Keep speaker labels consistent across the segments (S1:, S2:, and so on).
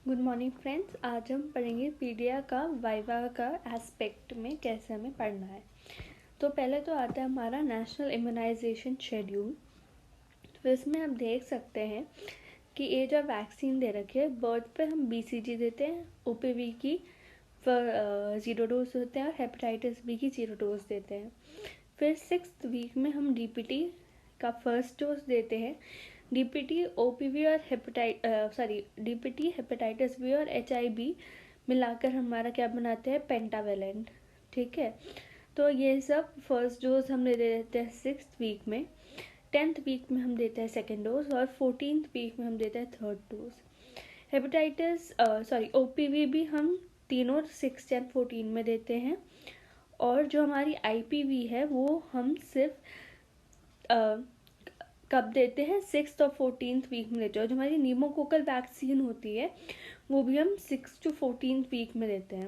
S1: Good morning friends. आज हम पढ़ेंगे पीडिया का वाइवा का एस्पेक्ट में कैसे हमें पढ़ना है। तो पहले तो आता है हमारा नेशनल इम्यूनाइजेशन शेड्यूल। तो इसमें हम देख सकते हैं कि एज ऑफ वैक्सीन दे रखी है। बर्थ पे हम BCG देते हैं, OPV की 0 डोज होते हैं और हेपेटाइटिस बी की 0 डोज देते हैं। फिर 6th वीक में हम DPT का फर्स्ट डोज देते हैं। DPT OPV और DPT हेपेटाइटिस बी और HIV मिलाकर हमारा क्या बनाते हैं, पेंटावेलेंट। ठीक है, तो ये सब फर्स्ट डोज हम दे देते हैं 6th वीक में। 10th वीक में हम देते हैं सेकेंड डोज और 14th वीक में हम देते हैं थर्ड डोज। हेपेटाइटिस OPV भी हम तीनों 6, 10, 14 में देते हैं। और जो हमारी IPV है वो हम सिर्फ कब देते हैं, 6th और 14th वीक में देते हैं। जो हमारी न्यूमोकोकल वैक्सीन होती है वो भी हम 6 to 14th वीक में देते हैं।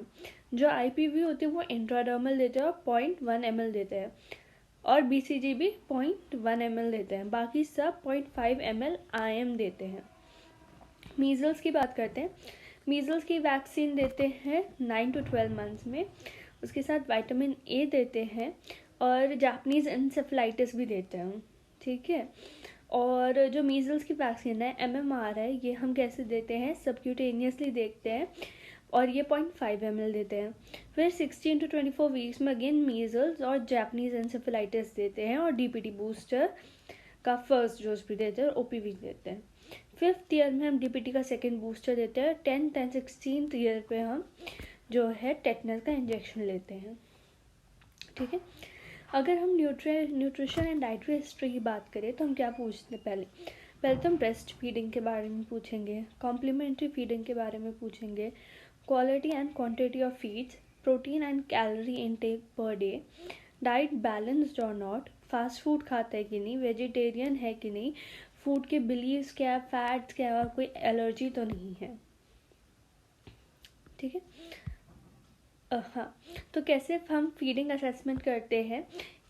S1: जो IPV होती है वो इंट्राडर्मल देते हैं और 0.1 ml देते हैं, और BCG भी 0.1 ml देते हैं। बाकी सब 0.5 ml IM देते हैं। मीजल्स की बात करते हैं। मीजल्स की वैक्सीन देते हैं 9 to 12 मंथ्स में। उसके साथ विटामिन A देते हैं और जापानीज एन्सेफेलाइटिस भी देते हैं। ठीक है, और जो मीजल्स की वैक्सीन है MMR है, ये हम कैसे देते हैं, सबक्यूटेनियसली देखते हैं और ये 0.5 ml देते हैं। फिर 16 to 24 वीक्स में अगेन मीजल्स और जापानीज एन्सेफेलाइटिस देते हैं और DPT बूस्टर का फर्स्ट डोज भी देते हैं और OPV देते हैं। 5th ईयर में हम DPT का सेकेंड बूस्टर देते हैं। 10th and 16th ईयर पे हम जो है टेटनस का इंजेक्शन लेते हैं। ठीक है, अगर हम न्यूट्रिशन एंड डाइटरी हिस्ट्री की बात करें तो हम क्या पूछते हैं, पहले तो हम ब्रेस्ट फीडिंग के बारे में पूछेंगे, कॉम्प्लीमेंट्री फीडिंग के बारे में पूछेंगे, quality and quantity of feeds, protein and calorie intake per day, diet balanced और नॉट, फास्ट फूड खाता है कि नहीं, वेजिटेरियन है कि नहीं, फूड के बिलीव्स क्या है, फैट्स क्या है और कोई एलर्जी तो नहीं है। ठीक है, हाँ, तो कैसे हम फीडिंग असेसमेंट करते हैं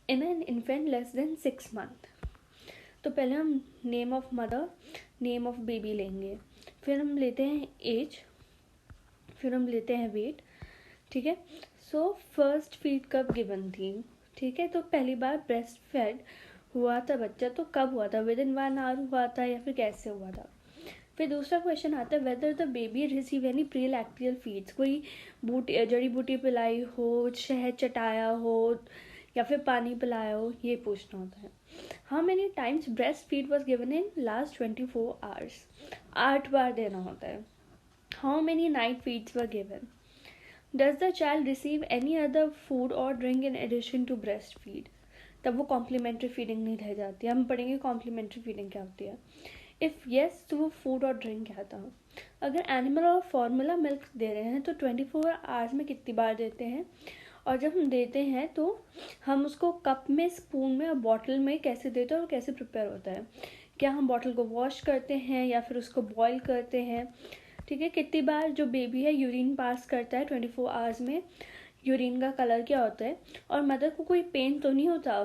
S1: in an infant less than 6 month. तो पहले हम name of mother, name of baby लेंगे, फिर हम लेते हैं एज, फिर हम लेते हैं वेट। ठीक है, सो फर्स्ट फीड कब गिवन थी। ठीक है, तो पहली बार ब्रेस्ट फेड हुआ था बच्चा तो कब हुआ था, विद इन 1 आवर हुआ था या फिर कैसे हुआ था। फिर दूसरा क्वेश्चन आता है weather the baby receive any pre lacteal feeds, कोई जड़ी बूटी पिलाई हो, शहद चटाया हो या फिर पानी पिलाया हो, ये पूछना होता है। How many times breast feed was given in last 24 hours, 8 बार देना होता है। How many night feeds were given, does the child receive any other food or drink in addition to breast feed, तब वो कॉम्प्लीमेंट्री फीडिंग नहीं रह जाती। हम पढ़ेंगे कॉम्प्लीमेंट्री फीडिंग क्या होती है। इफ़ येस तो वो फूड और ड्रिंक क्या था। अगर एनिमल और फॉर्मूला मिल्क दे रहे हैं तो 24 आवर्स में कितनी बार देते हैं, और जब हम देते हैं तो हम उसको कप में, स्पून में और बॉटल में कैसे देते हैं और कैसे प्रिपेयर होता है। क्या हम बॉटल को वॉश करते हैं या फिर उसको बॉईल करते हैं। ठीक है, कितनी बार जो बेबी है यूरिन पास करता है 24 आवर्स में, यूरिन का कलर क्या होता है, और मदर को कोई पेन तो नहीं होता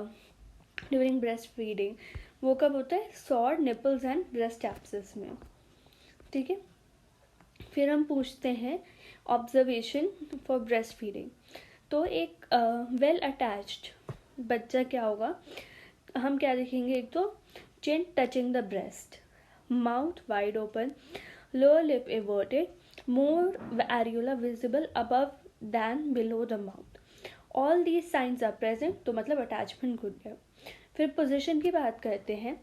S1: ड्यूरिंग ब्रेस्ट फीडिंग, वो कब होता है, sore nipples and breast abscess में। ठीक है, फिर हम पूछते हैं ऑब्जर्वेशन फॉर ब्रेस्ट फीडिंग। तो एक वेल अटैच्ड बच्चा क्या होगा, हम क्या देखेंगे, एक तो chin touching the breast, mouth wide open, lower lip everted, more areola visible above than below the mouth, all these signs are present, तो मतलब अटैचमेंट गुड है। फिर पोजीशन की बात करते हैं।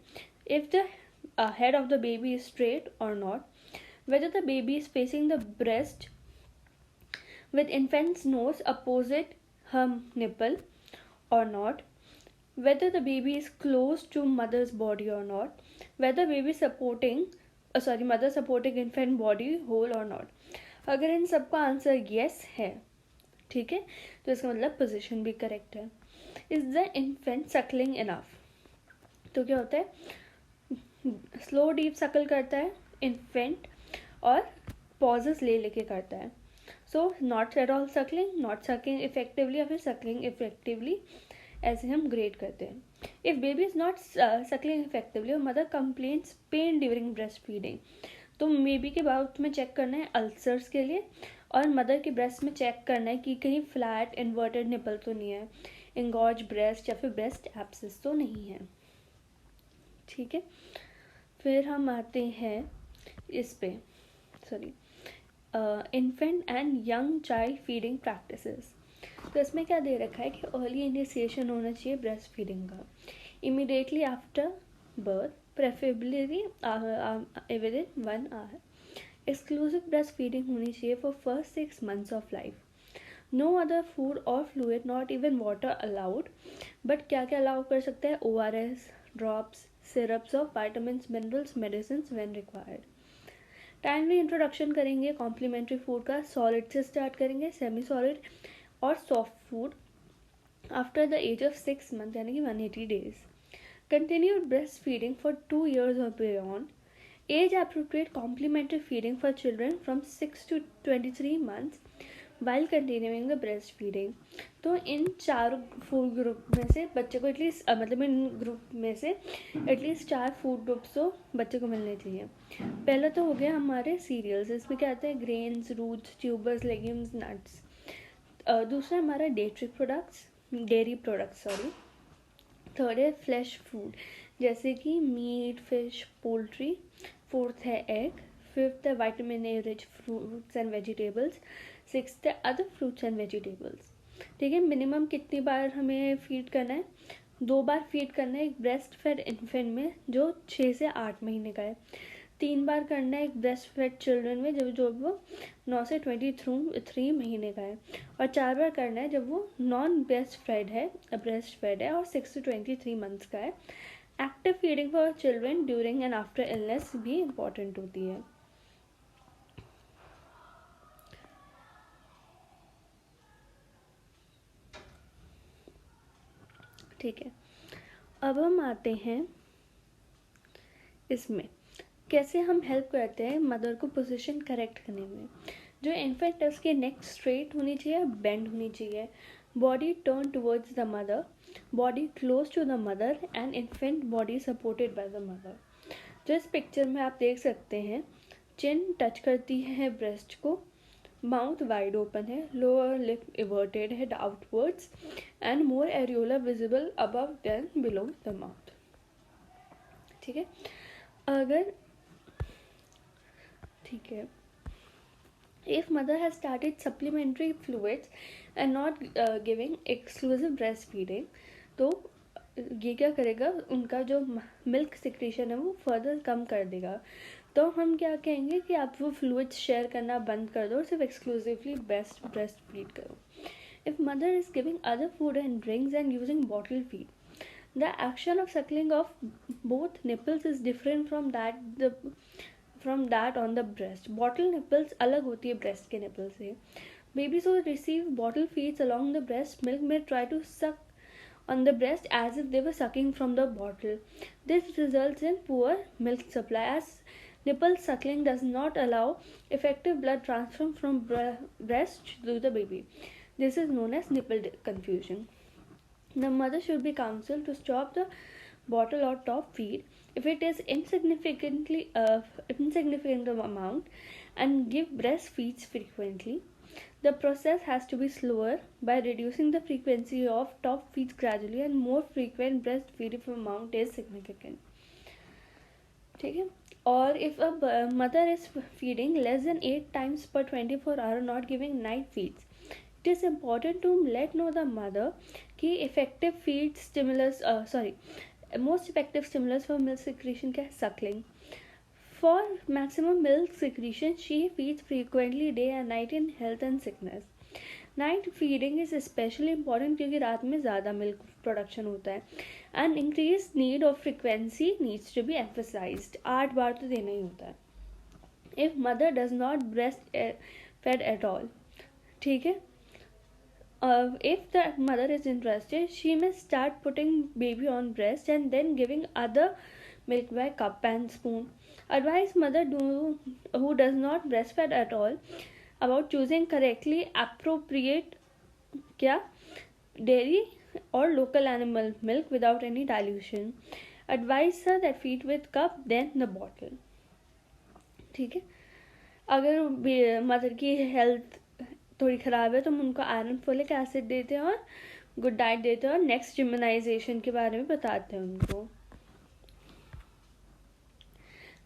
S1: If the head of the baby is straight or not, whether the baby is facing the breast with infant's nose opposite her nipple or not, whether the baby is close to mother's body or not, whether baby supporting mother supporting infant body whole or not। अगर इन सबका answer yes है, ठीक है, तो इसका मतलब position भी correct है। Is the infant Suckling enough, तो क्या होता है, स्लो डीप सकल करता है इन्फेंट और पॉजेस ले लेके करता है। So not at all suckling, not sucking effectively या फिर सकलिंग इफेक्टिवली, ऐसे हम ग्रेड करते हैं। If baby is not suckling effectively or mother complains pain during breast feeding, तो बेबी के बाउथ में चेक करना है अल्सर्स के लिए, और मदर के ब्रेस्ट में चेक करना है कि कहीं फ्लैट इन्वर्टेड निपल तो नहीं है, इंगॉज ब्रेस्ट या फिर ब्रेस्ट एब्सेस तो नहीं है। ठीक है, फिर हम आते हैं इस पे infant and young child feeding practices. तो इसमें क्या दे रखा है कि अर्ली इनिशिएशन होना चाहिए ब्रेस्ट फीडिंग का, immediately after birth, preferably within 1 hour। Exclusive breast feeding होनी चाहिए for first 6 months of life. No other food or fluid, not even water allowed. But क्या क्या अलाउ कर सकते हैं? ORS, drops, syrups of vitamin, minerals, medicine when required. Timely introduction करेंगे complementary food का, solid से स्टार्ट करेंगे, semi solid और soft food after the age of 6 months यानी कि 180 days। Continued breast feeding for 2 years और beyond. As appropriate complementary feeding for children from 6 to 23 months while continuing the breastfeeding। तो इन 4 food group में से बच्चे को at least मतलब इन ग्रुप में से एटलीस्ट 4 फूड ग्रुप्स तो बच्चे को मिलने चाहिए। पहला तो हो गया हमारे सीरियल्स, इसमें क्या आता है? Grains, roots, tubers, legumes, nuts. दूसरा हमारा डेयरी प्रोडक्ट्स। थर्ड है फ्लैश फूड जैसे कि मीट, फिश, पोल्ट्री। फोर्थ है एग। फिफ्थ है vitamin A rich fruits and vegetables. Sixth है अदर फ्रूट्स एंड वेजिटेबल्स। ठीक है, मिनिमम कितनी बार हमें फीड करना है? 2 बार फीड करना है एक ब्रेस्ट फेड इन्फेंट में जो 6 से 8 महीने का है। 3 बार करना है एक ब्रेस्ट फेड चिल्ड्रन में जो वो 9 से 23 महीने का है। और 4 बार करना है जब वो नॉन ब्रेस्ट फेड है और 6 to 23 months का है। Active feeding for children during and after illness भी इम्पॉर्टेंट होती है। ठीक है, अब हम आते हैं इसमें कैसे हम हेल्प करते हैं मदर को पोजीशन करेक्ट करने में। जो इन्फेंट है उसकी नेक स्ट्रेट होनी चाहिए, बेंड होनी चाहिए, body turn towards the mother, body close to the mother and infant body supported by the mother. जो इस पिक्चर में आप देख सकते हैं, चिन टच करती है ब्रेस्ट को, माउथ वाइड ओपन है, लोअर लिप इवर्टेड है outwards and more areola visible above than below the mouth. ठीक है, अगर ठीक है, if mother has started supplementary fluids and not giving exclusive breastfeeding, तो ये क्या करेगा? उनका जो मिल्क सिक्रेशन है वो फर्दर कम कर देगा। तो हम क्या कहेंगे कि आप वो फ्लूइड्स शेयर करना बंद कर दो और सिर्फ एक्सक्लूसिवली ब्रेस्ट फीड करो। If mother is giving other food and drinks and using bottle feed, the action of suckling of both nipples is different from that on the breast। bottle nipples अलग होती है breast के nipple से। babies who receive bottle feeds along the breast milk may try to suck on the breast as if they were sucking from the bottle। this results in poor milk supply as nipple suckling does not allow effective blood transfer from breast to the baby। this is known as nipple confusion। the mother should be counseled to stop the bottle or top feed if it is insignificant amount and give breast feeds frequently। The process has to be slower by reducing the frequency of top feeds gradually and more frequent breastfeed if amount is significant। ठीक है, और if a mother is feeding less than 8 times per 24 hour not giving night feeds, it is important to let know the mother कि effective feed stimulus most effective stimulus for milk secretion क्या है? suckling। For maximum milk secretion, she feeds frequently day and night in health and sickness। Night feeding is specially important क्योंकि रात में ज़्यादा milk production होता है and increase need of frequency needs to be emphasized. 8 बार तो देना ही होता है। If mother does not breast fed at all, ठीक है, if the mother is interested, she may start putting baby on breast and then giving other milk by cup and spoon। Advise mother who does not breastfeed at all about choosing correctly appropriate dairy or local animal milk without any dilution। Advise her that feed with cup then the bottle। ठीक है। अगर mother की health थोड़ी ख़राब है तो हम उनको आयरन फोलिक एसिड देते हैं और गुड डाइट देते हैं और नेक्स्ट इम्यूनाइजेशन के बारे में बताते हैं उनको।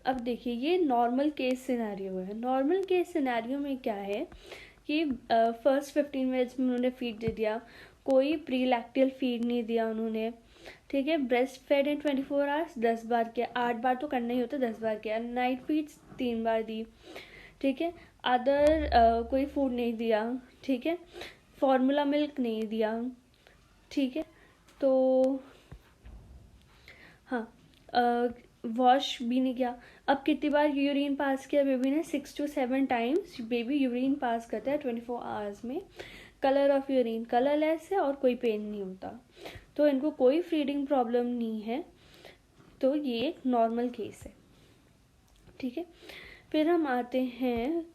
S1: अब देखिए ये नॉर्मल केस सिनेरियो है। नॉर्मल केस सिनेरियो में क्या है कि फर्स्ट 15 मिनट्स में उन्होंने फीड दे दिया, कोई प्री लैक्टियल फीड नहीं दिया उन्होंने, ठीक है। ब्रेस्ट फेड इन 24 आवर्स 10 बार किया, 8 बार तो करना ही होता, 10 बार किया। नाइट फीड्स 3 बार दी, ठीक है। अदर कोई फूड नहीं दिया, ठीक है। फॉर्मूला मिल्क नहीं दिया, ठीक है। तो हाँ, वॉश भी नहीं किया। अब कितनी बार यूरिन पास किया बेबी ने? 6 to 7 times baby urine pass करता है 24 आवर्स में। कलर ऑफ यूरिन कलरलेस है और कोई पेन नहीं होता, तो इनको कोई फीडिंग प्रॉब्लम नहीं है, तो ये एक नॉर्मल केस है, ठीक है। फिर हम आते हैं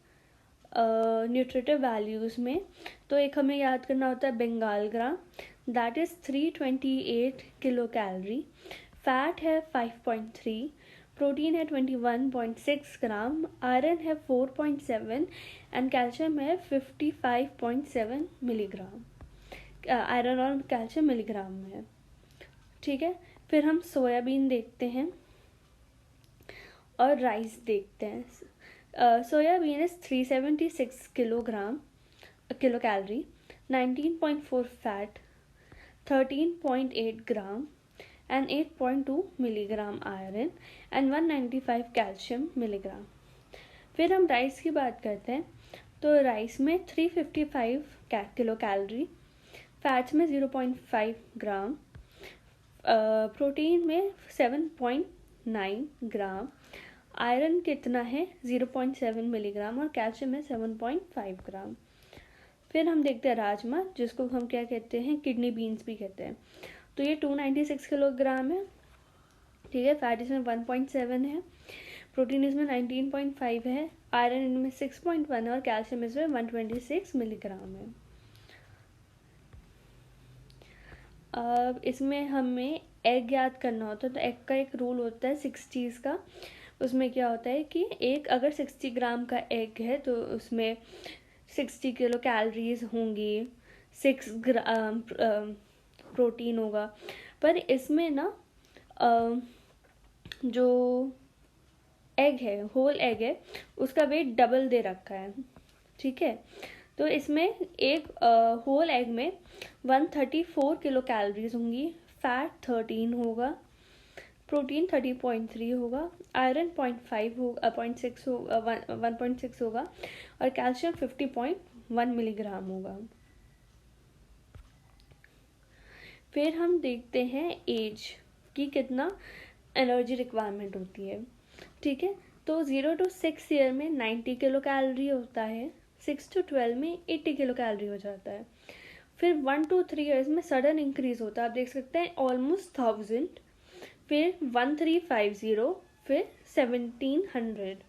S1: न्यूट्रिटिव वैल्यूज़ में। तो एक हमें याद करना होता है Bengal gram, that is 328 kilo calorie. Fat है 5.3, प्रोटीन है 21.6 ग्राम, आयरन है 4.7 एंड कैल्शियम है 55.7 मिलीग्राम। आयरन और कैल्शियम मिलीग्राम में है, ठीक है। फिर हम सोयाबीन देखते हैं और राइस देखते हैं। Soybean is 376 kilo calorie, 19.4 fat, 13.8 gram and 8.2 milligram iron and 195 calcium milligram. फिर हम राइस की बात करते हैं, तो राइस में 355 किलो कैलोरी, फैट्स में 0.5 ग्राम, प्रोटीन में 7.9 ग्राम, आयरन कितना है 0.7 मिलीग्राम और कैल्शियम है 7.5 ग्राम। फिर हम देखते हैं राजमा, जिसको हम क्या कहते हैं, किडनी बीन्स भी कहते हैं। तो ये 296 किलोग्राम है, ठीक है। फैट इसमें 1.7 है, प्रोटीन इसमें 19.5 है, आयरन इनमें 6.1 है और कैल्शियम इसमें 126 मिलीग्राम है। अब इसमें हमें एग याद करना होता है, तो एग का एक रूल होता है 60s का। उसमें क्या होता है कि एक अगर 60 ग्राम का एग है तो उसमें 60 किलो कैलोरीज होंगी, 6 ग्राम प्रोटीन होगा। पर इसमें ना जो एग है, होल एग है, उसका वेट डबल दे रखा है, ठीक है। तो इसमें एक होल एग में 134 किलो कैलोरीज होंगी, फैट 13 होगा, प्रोटीन 30.3 होगा, आयरन 0.5 होगा, 0.6 होगा, 1.6 होगा और कैल्शियम 50.1 मिलीग्राम होगा। फिर हम देखते हैं एज की कितना एनर्जी रिक्वायरमेंट होती है, ठीक है। तो 0 to 6 ईयर में 90 किलो कैलोरी होता है, 6 to 12 में 80 किलो कैलोरी हो जाता है। फिर 1 to 3 ईयर्स में सडन इंक्रीज होता है, आप देख सकते हैं ऑलमोस्ट 1000, फिर 1350, फिर 1700,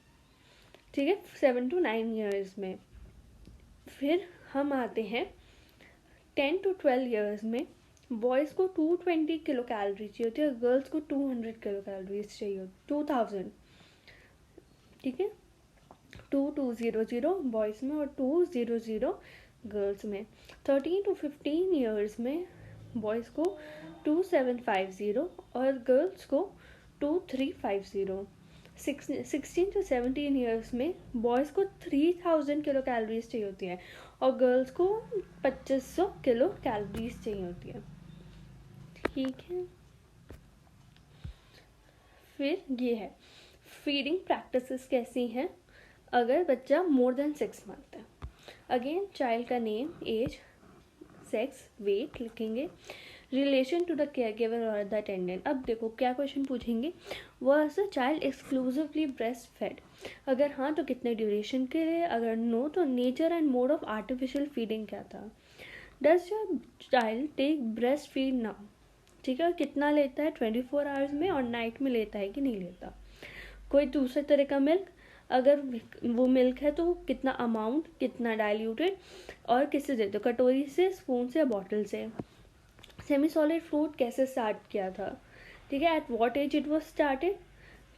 S1: ठीक है, 7 to 9 ईयर्स में। फिर हम आते हैं 10 to 12 ईयर्स में बॉयज़ को 220 किलो कैलोरी चाहिए होती है, गर्ल्स को 200 किलो कैलोरीज चाहिए होती, 2000, ठीक है। 2200 बॉयज़ में और 200 गर्ल्स में। 13 to 15 ईयर्स में बॉयज़ को 2750 और गर्ल्स को 2350। 16 to 17 ईयर्स में बॉयज़ को 3000 किलो कैलोरीज चाहिए होती है और गर्ल्स को 2500 किलो कैलोरीज चाहिए होती है, ठीक है। फिर ये है फीडिंग प्रैक्टिसेस कैसी हैं अगर बच्चा मोर देन 6 मंथ है। अगेन चाइल्ड का नेम, एज, सेक्स, वेट लिखेंगे, relation to the care giver और द अटेंडेंट। अब देखो क्या क्वेश्चन पूछेंगे, was the child exclusively breast fed? अगर हाँ तो कितने ड्यूरेशन के लिए, अगर नो तो nature and mode of artificial feeding क्या था। Does your child take breast feed now, ठीक है, और कितना लेता है 24 आवर्स में और नाइट में लेता है कि नहीं लेता। कोई दूसरे तरह का मिल्क, अगर वो मिल्क है तो कितना अमाउंट, कितना डाइल्यूटेड और किससे देते हो, कटोरी से, स्पून से या बॉटल से। सेमी सॉलिड फ्रूट कैसे स्टार्ट किया था, ठीक है, at what age it was started,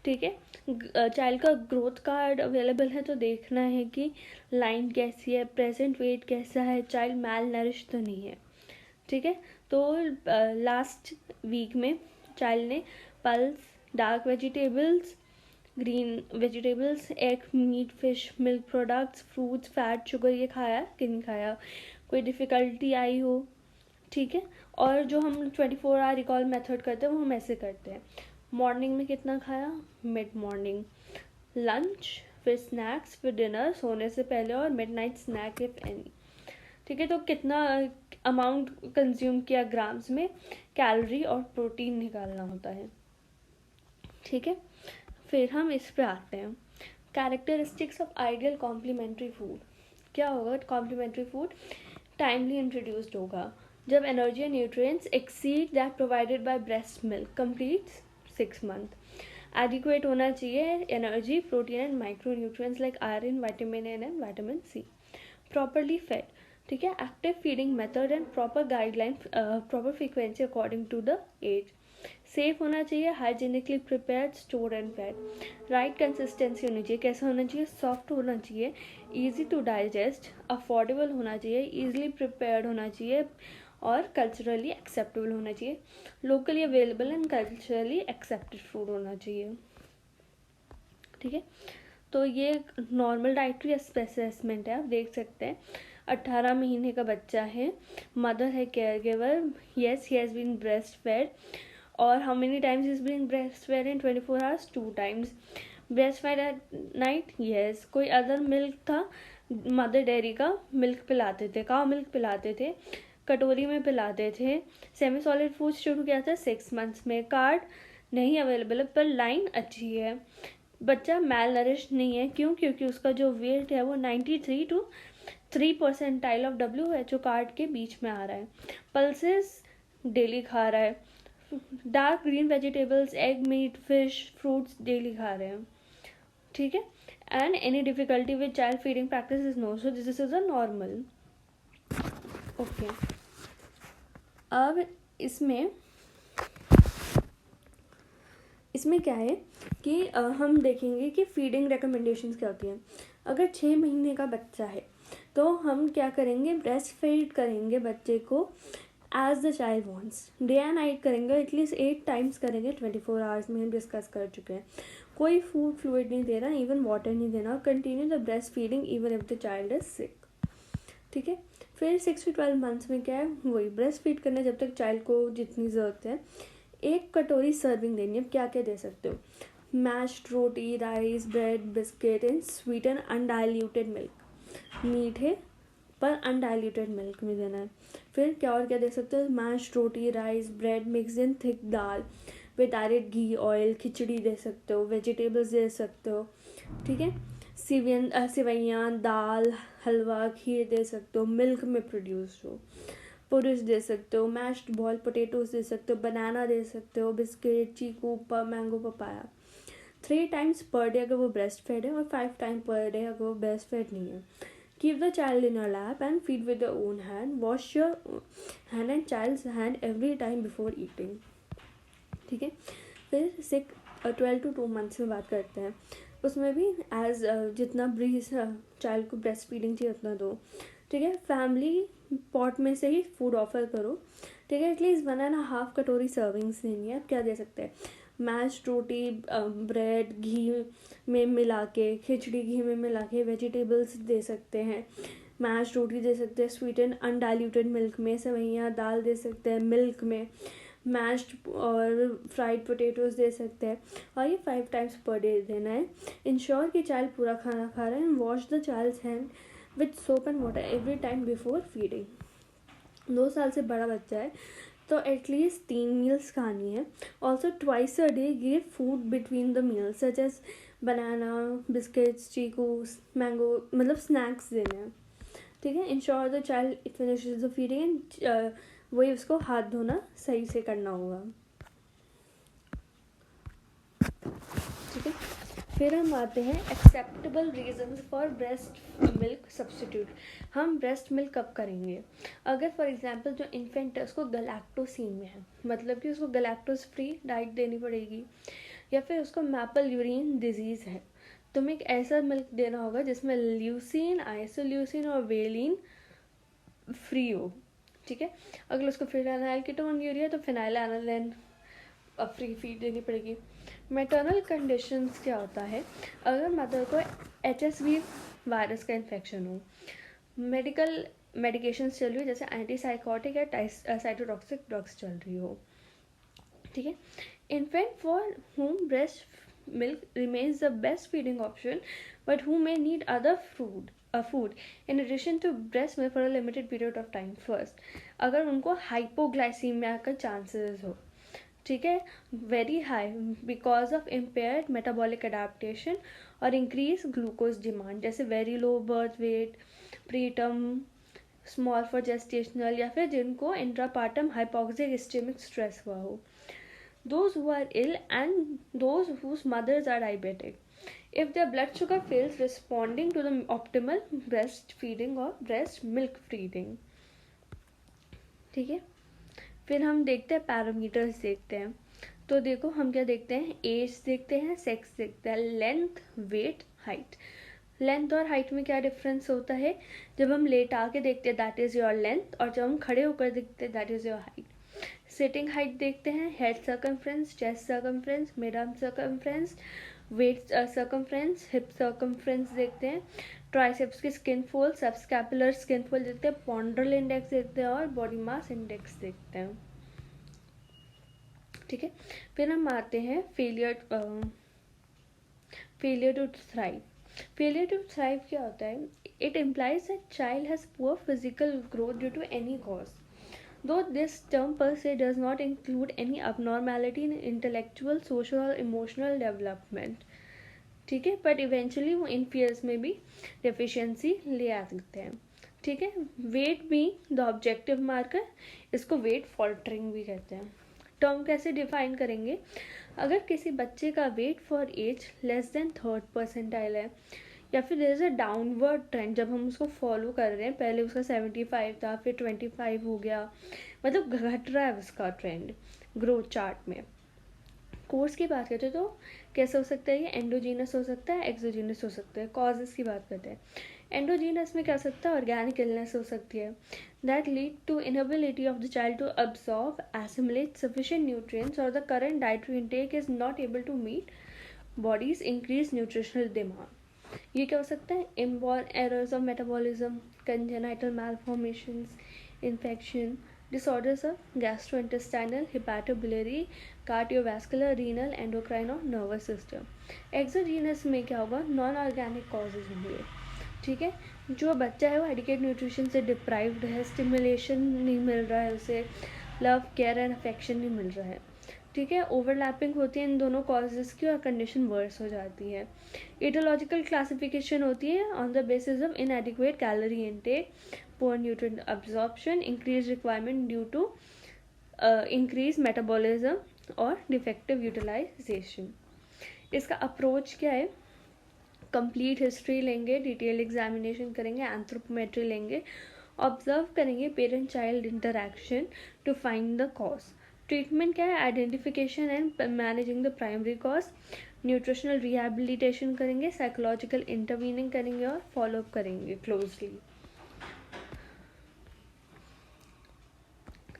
S1: ठीक है। चाइल्ड का ग्रोथ कार्ड अवेलेबल है, तो देखना है कि लाइन कैसी है, प्रेजेंट वेट कैसा है, चाइल्ड मैल नरिश तो नहीं है। ठीक है, तो लास्ट वीक में चाइल्ड ने pulse, dark vegetables, green vegetables, egg, meat, fish, milk products, fruits, fat, sugar ये खाया कि नहीं खाया, कोई डिफ़िकल्टी आई हो। ठीक है, और जो हम 24 आवर रिकॉल मेथड करते हैं वो हम ऐसे करते हैं। मॉर्निंग में कितना खाया, मिड मॉर्निंग, लंच, फिर स्नैक्स, फिर डिनर सोने से पहले, और मिडनाइट स्नैक इफ एनी। ठीक है, तो कितना अमाउंट कंज्यूम किया ग्राम्स में, कैलोरी और प्रोटीन निकालना होता है। ठीक है, फिर हम इस पे आते हैं, characteristics of ideal complementary food. क्या होगा कॉम्प्लीमेंट्री फूड, टाइमली इंट्रोड्यूस्ड होगा जब energy and nutrients exceed that provided by breast milk, complete 6 month. Adequate होना चाहिए energy, protein and micro nutrients like iron, vitamin A and vitamin C. Properly fed, ठीक है, active feeding method and proper guideline, proper frequency according to the age. Safe होना चाहिए, hygienically prepared, store and fed. Right consistency होनी चाहिए, कैसा होना चाहिए, soft होना चाहिए, ईजी टू डाइजेस्ट, अफोर्डेबल होना चाहिए, ईजिली प्रिपेयर्ड होना चाहिए, और कल्चरली एक्सेप्टेबल होना चाहिए। Locally available and culturally accepted food होना चाहिए। ठीक है, तो ये नॉर्मल डाइटरी असेसमेंट है, आप देख सकते हैं। 18 महीने का बच्चा है, मदर है care giver, yes he has been breast fed, और how many times is been breast fed in 24 hours, 2 times. Breast fed at night, yes. कोई अदर मिल्क था, मदर डेयरी का मिल्क पिलाते थे, काउ मिल्क पिलाते थे, कटोरी में पिलाते थे। सेमी सॉलिड फूड शुरू किया था 6 मंथ्स में। कार्ड नहीं अवेलेबल है, पर लाइन अच्छी है। बच्चा मैल नरिश नहीं है, क्यों, क्योंकि उसका जो वेट है वो 93 to 3% ऑफ WHO कार्ड के बीच में आ रहा है। पल्सेस डेली खा रहा है, dark green vegetables, egg, meat, fish, fruits daily खा रहे हैं। ठीक है, and any difficulty with child feeding practice is no, so this is a normal. Okay, अब इसमें क्या है कि हम देखेंगे कि फीडिंग रिकमेंडेशंस क्या होती हैं। अगर 6 महीने का बच्चा है तो हम क्या करेंगे, ब्रेस्ट फीड करेंगे बच्चे को as the child wants, day and night करेंगे, एटलीस्ट 8 टाइम्स करेंगे 24 आवर्स में, हम डिस्कस कर चुके हैं। कोई फूड फ्लूइड नहीं देना, इवन वाटर नहीं देना, और continue the breast feeding even if the child is sick. ठीक है, फिर 6 to 12 मंथ्स में क्या है, वही ब्रेस्ट फीड करना जब तक चाइल्ड को जितनी ज़रूरत है। 1 कटोरी सर्विंग देनी है। क्या क्या दे सकते हो, mashed roti, rice, bread, biscuit and sweet and undiluted milk, मीठे पर अनडाइल्यूटेड मिल्क में देना है। फिर क्या और क्या दे सकते हो, mashed roti, rice, bread, mix in thick dal with direct ghee, oil, खिचड़ी दे सकते हो, वेजिटेबल्स दे सकते हो। ठीक है, सिवैयाँ, दाल, हलवा, खीर दे सकते हो, मिल्क में प्रोड्यूस्ड हो। पुरुष दे सकते हो, मैश्ड बॉयल पोटेटोज दे सकते हो, बनाना दे सकते हो, biscuit, chikoo, mango, papaya. 3 times per day अगर वो ब्रेस्ट फेड है, और 5 टाइम पर डे अगर वो ब्रेस्ट फेड नहीं है। Keep the child in your lap and feed with your own hand. Wash your hand and child's hand every time before eating. ठीक है, फिर 12 to 2 मंथ्स में बात करते हैं। उसमें भी एज जितना ब्रीज चाइल्ड को ब्रेस्ट फीडिंग चाहिए उतना दो। ठीक है, फैमिली पॉट में से ही फूड ऑफर करो। ठीक है, एटलीस्ट 1.5 कटोरी सर्विंग्स देनी है। आप क्या दे सकते हैं, मैश्ड रोटी, ब्रेड घी में मिला के, खिचड़ी घी में मिला के, वेजिटेबल्स दे सकते हैं, मैश्ड रोटी दे सकते हैं स्वीट एंड अनडाइल्यूटेड मिल्क में, सेवैयाँ, दाल दे सकते हैं मिल्क में, मैश्ड और फ्राइड पोटैटोज दे सकते हैं, और ये 5 टाइम्स पर डे देना है। इंश्योर कि चाइल्ड पूरा खाना खा रहा है, and wash the child's hand with soap and water every time before feeding. 2 साल से बड़ा बच्चा है तो एटलीस्ट 3 मील्स खानी है। Also twice a day give food between the meals such as banana, biscuits, chikoo, mango, मतलब स्नैक्स देने हैं। ठीक है, ensure the child finishes the feeding, and वही उसको हाथ धोना सही से करना होगा। ठीक है, फिर हम आते हैं acceptable reasons for breast milk substitute. हम ब्रेस्ट मिल्क कब करेंगे, अगर फॉर एग्जांपल जो इन्फेंट है उसको गलैक्टोसीमिया है, मतलब कि उसको गलैक्टोज फ्री डाइट देनी पड़ेगी, या फिर उसको मैपल यूरिन डिजीज़ है, तुम्हें एक ऐसा मिल्क देना होगा जिसमें ल्यूसीन, आइसोल्यूसिन और वेलिन फ्री हो, ठीक है। अगर उसको फिनाइल कीटोन यूरिया तो फिनाइलएनालाइन फ्री फीड देनी पड़ेगी। मैटरनल कंडीशंस क्या होता है, अगर मदर को HSV वायरस का इन्फेक्शन हो, मेडिकेशंस चल रही हो जैसे एंटीसाइकोटिक या साइटोटॉक्सिक ड्रग्स चल रही हो, ठीक है। Infant for whom breast milk remains the best feeding option but who may need other food in addition to breast milk for a limited period of time. First, अगर उनको hypoglycaemia का chances हो, ठीक है, very high because of impaired metabolic adaptation और increase glucose demand, जैसे very low birth weight, preterm, small for gestational, या फिर जिनको इंट्रापार्टम हाइपोक्सिक इस्चेमिक स्ट्रेस हुआ हो, those who are ill and those whose mothers are diabetic, if their blood sugar fails responding to the optimal breastfeeding or breast milk feeding, ठीक है। फिर हम देखते हैं पैरामीटर्स देखते हैं, तो देखो हम क्या देखते हैं, एज देखते हैं, सेक्स देखते हैं, लेंथ, वेट, हाइट। लेंथ और हाइट में क्या डिफरेंस होता है, जब हम लेट आके देखते हैं दैट इज़ योर लेंथ, और जब हम खड़े होकर देखते हैं that is your height. Sitting height देखते हैं, head circumference, chest circumference, mid arm circumference, weight circumference, hip circumference देखते हैं, ट्राइसेप्स की skin fold, subscapular skin fold देखते हैं, पॉन्ड्रल इंडेक्स देखते हैं और बॉडी मास इंडेक्स देखते हैं, ठीक है। फिर हम आते हैं failure to thrive. Failure to thrive क्या होता है, it implies that child has poor physical growth due to any cause, though this term per se does not include any abnormality in intellectual, social or emotional development, ठीक है, but eventually वो इन fears में भी deficiency ले आ सकते हैं, ठीक है। वेट भी द ऑब्जेक्टिव मार्कर, इसको वेट फॉल्टरिंग भी कहते हैं। टर्म कैसे डिफाइन करेंगे, अगर किसी बच्चे का weight for age less than 3rd percentile है, या फिर there is a downward trend, जब हम उसको फॉलो कर रहे हैं, पहले उसका 75 था फिर 25 हो गया, मतलब घट रहा है उसका ट्रेंड ग्रोथ चार्ट में। कोर्स की बात करते हैं तो कैसे हो सकता है, ये एंडोजीनस हो सकता है, एक्सोजीनस हो सकता है। कॉजेस की बात करते हैं, एंडोजीनस में क्या हो सकता है, ऑर्गेनिक इलनेस हो सकती है, that lead to inability of the child to absorb assimilate sufficient nutrients or the current dietary intake is not able to meet body's increase nutritional demand. ये क्या हो सकता है, inborn errors of metabolism, congenital malformations, infection, disorders of gastrointestinal, hepatobiliary, cardiovascular, renal, endocrine और nervous system। Exogenous में क्या होगा, non organic causes होंगे, ठीक है। जो बच्चा है वो एडिकेट न्यूट्रिशन से डिप्राइव्ड है, स्टिमुलेशन नहीं मिल रहा है उसे, लव, केयर एंड अफेक्शन नहीं मिल रहा है, ठीक है। ओवरलैपिंग होती है इन दोनों कॉजेज़ की और कंडीशन वर्स हो जाती है। इटोलॉजिकल क्लासिफिकेशन होती है on the basis of इनएडिक्वेट calorie intake, poor nutrient absorption, increased requirement due to increased metabolism और defective utilization। इसका अप्रोच क्या है, कंप्लीट हिस्ट्री लेंगे, डिटेल एग्जामिनेशन करेंगे, एंथ्रोपोमेट्री लेंगे, ऑब्जर्व करेंगे parent child interaction to find the cause. Treatment क्या है, identification and managing the primary cause, nutritional rehabilitation करेंगे, साइकोलॉजिकल इंटरवीनिंग करेंगे और फॉलोअप करेंगे क्लोजली,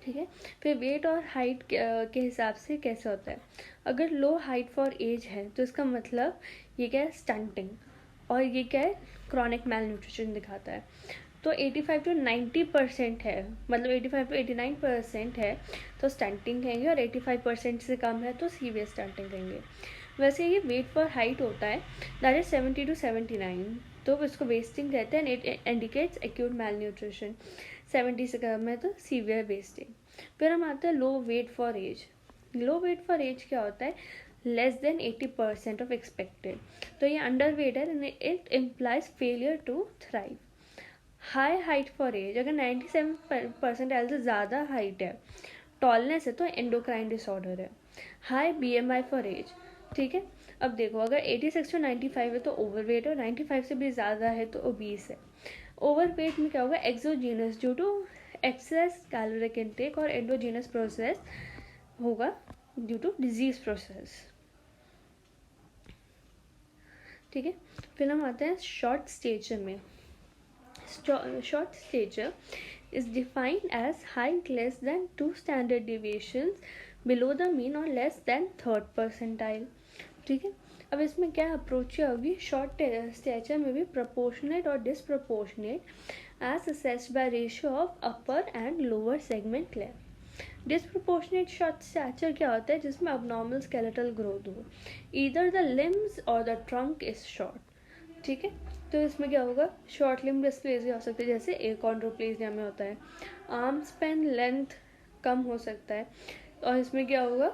S1: ठीक है। फिर वेट और हाइट के हिसाब से कैसे होता है, अगर लो हाइट फॉर एज है तो इसका मतलब ये क्या है, स्टंटिंग, और ये क्या है, क्रॉनिक मैल न्यूट्रिशन दिखाता है। तो 85 to 90% है, मतलब 85 to 89% है तो स्टंटिंग कहेंगे, और 85% से कम है तो सीवियर स्टंटिंग कहेंगे। वैसे ये वेट फॉर हाइट होता है दैट इज 70 to 79, तो इसको वेस्टिंग कहते हैं, it indicates acute malnutrition. 70 से कम है तो सीवियर वेस्टिंग। फिर हम आते हैं low weight for age. Low weight for age क्या होता है, लेस देन 80% ऑफ एक्सपेक्टेड, तो ये अंडर वेट है, it implies failure to thrive. High height for age, अगर 97% से ज़्यादा हाइट है, टॉलनेस है तो एंडोक्राइन डिसऑर्डर है। हाई BMI फॉर एज, ठीक है। अब देखो अगर 86 to 95 है तो ओवरवेट है, 95 से भी ज़्यादा है तो ओबीस है। ओवरवेट में क्या होगा, exogenous due to excess caloric intake, और एंडोजीनस प्रोसेस होगा ड्यू टू डिजीज प्रोसेस। ठीक है। फिर हम आते हैं शॉर्ट स्टेचर में। Short stature is defined as height less than 2 standard deviations below the mean or less than 3rd percentile। ठीक है। अब इसमें क्या अप्रोच होगी, शॉर्ट स्टेचर में भी प्रोपोर्शनेट और disproportionate as assessed by ratio of upper and lower segment length. Disproportionate short stature क्या होता है, जिसमें अबनॉर्मल स्केलेटल ग्रोथ हो, ईदर द लिम्स और द ट्रंक इज शॉर्ट। ठीक है। तो इसमें क्या होगा, शॉर्ट लिम्ब डिस्प्लेसिया हो सकती है, जैसे एकॉन्ड्रोप्लेसिया में होता है। आर्म स्पैन लेंथ कम हो सकता है, और इसमें क्या होगा,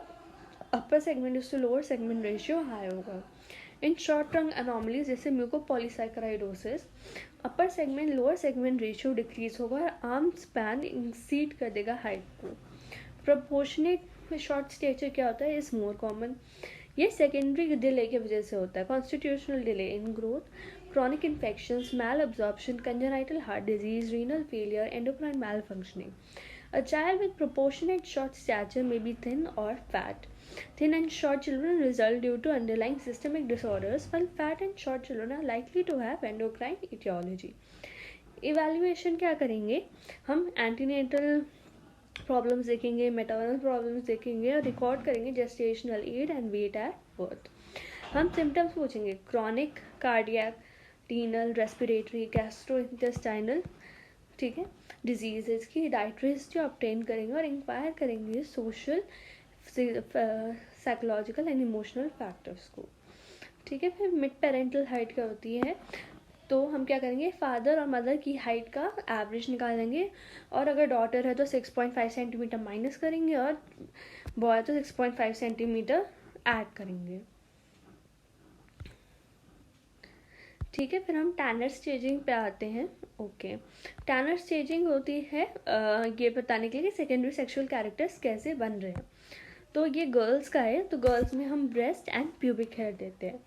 S1: upper segment to lower segment ratio high होगा। इन शॉर्ट टर्म एनॉमलीज जैसे mucopolysaccharidosis, upper segment lower segment ratio decrease होगा और आर्म स्पैन इंक्सीड कर देगा हाइट को। प्रोपोर्शनेट में शॉर्ट स्टेचर क्या होता है, इज मोर कॉमन। ये सेकेंडरी डिले की वजह से होता है, constitutional delay in growth, chronic infections, malabsorption, congenital heart disease, renal failure, endocrine malfunctioning. A child with proportionate short stature may be thin or fat. Thin and short children result due to underlying systemic disorders, while fat and short children are likely to have endocrine etiology. Evaluation क्या करेंगे हम, antenatal problems देखेंगे, maternal problems देखेंगे और record करेंगे gestational age and weight at birth. हम symptoms पूछेंगे, chronic, cardiac, renal, respiratory, gastrointestinal, ठीक है, डिजीजेस की डाइटरी हिस्ट्री ऑब्टेन करेंगे और इंक्वायर करेंगे social, psychological and emotional factors को। ठीक है। फिर मिड पेरेंटल हाइट क्या होती है, तो हम क्या करेंगे, फादर और मदर की हाइट का एवरेज निकालेंगे, और अगर डॉटर है तो 6.5 सेंटीमीटर माइनस करेंगे और बॉय तो 6.5 सेंटीमीटर ऐड करेंगे। ठीक है। फिर हम टैनर स्टेजिंग पे आते हैं। ओके, टैनर स्टेजिंग होती है ये बताने के लिए कि सेकेंडरी सेक्सुअल कैरेक्टर्स कैसे बन रहे हैं। तो ये गर्ल्स का है, तो गर्ल्स में हम ब्रेस्ट एंड प्यूबिक हेयर देते हैं।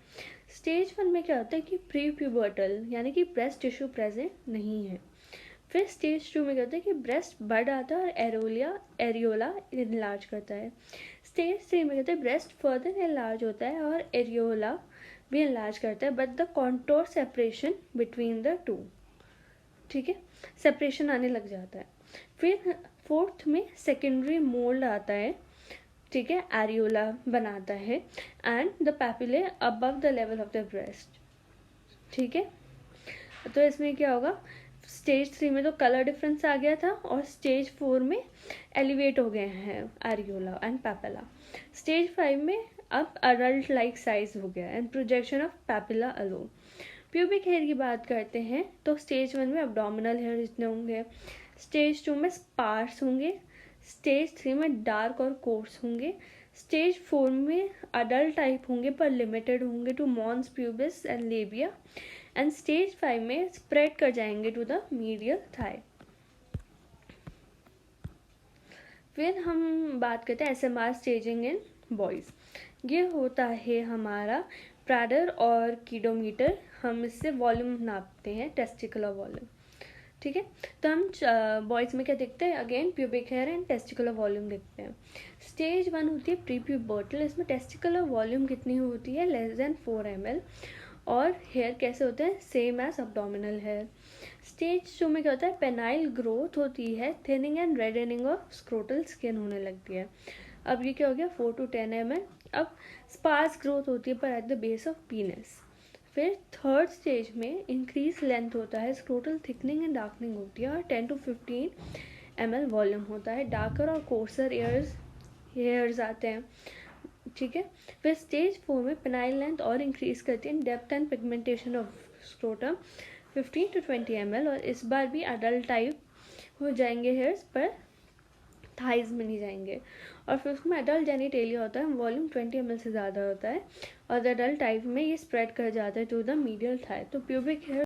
S1: स्टेज 1 में क्या होता है कि प्री प्यूबर्टल यानी कि ब्रेस्ट टिश्यू प्रेजेंट नहीं है। फिर स्टेज 2 में क्या होता है कि ब्रेस्ट बढ़ आता है और एरियोला इनलार्ज करता है। स्टेज 3 में कहते हैं ब्रेस्ट फर्दर इनलार्ज होता है और एरियोला भी इनलार्ज करता है, but the contour separation between the two, ठीक है, सेपरेशन आने लग जाता है। फिर 4th में सेकेंडरी मोल्ड आता है, ठीक है, एरियोला बनाता है and the papillae above the level of the breast. ठीक है। तो इसमें क्या होगा, स्टेज 3 में तो कलर डिफरेंस आ गया था और स्टेज 4 में एलिवेट हो गए हैं एरियोला एंड पैपिला। स्टेज 5 में अब अडल्ट लाइक साइज हो गया and projection of papilla alone. Pubic hair की बात करते हैं तो स्टेज 1 में अब्डोमिनल हेयर इतने होंगे, स्टेज 2 में स्पार्स होंगे, स्टेज 3 में डार्क और कोर्स होंगे, स्टेज 4 में अडल्ट टाइप होंगे पर लिमिटेड होंगे to mons pubis and labia, and stage 5 में स्प्रेड कर जाएंगे टू द मीडियल थाई। फिर हम बात करते हैं SMR स्टेजिंग इन बॉयज़। ये होता है हमारा प्राडर और किडोमीटर, हम इससे वॉल्यूम नापते हैं, टेस्टिकुलर वॉल्यूम। ठीक है। तो हम बॉयज़ में क्या देखते हैं, again pubic hair and testicular volume देखते हैं। स्टेज 1 होती है प्री प्यूबर्टल, इसमें टेस्टिकुलर वॉल्यूम कितनी होती है, लेस देन 4 ml, और हेयर कैसे होते हैं, same as abdominal hair. Stage 2 में क्या होता है, पेनाइल ग्रोथ होती है, thinning and reddening of scrotal skin होने लगती है। अब ये क्या हो गया, 4 to 10 ml। अब स्पार्स ग्रोथ होती है पर एट द बेस ऑफ पीनस। फिर 3rd स्टेज में इंक्रीज लेंथ होता है, स्क्रोटल थिकनिंग एंड डार्कनिंग होती है और 10 to 15 ml वॉल्यूम होता है। डार्कर और कोर्सर हेयर्स आते हैं। ठीक है। फिर स्टेज 4 में पेनाइल लेंथ और इंक्रीज करती है, depth and pigmentation of scrotum 15 to 20 ml, और इस बार भी अडल्ट टाइप हो जाएंगे हेयर्स पर थाइज में नहीं जाएंगे। और फिर उसमें अडल्ट जेनिटेलिया होता है, वॉल्यूम 20 ml से ज़्यादा होता है, और अडल्ट टाइप में ये स्प्रेड कर जाता है टू द मीडियल थाई। तो प्यूबिक हेयर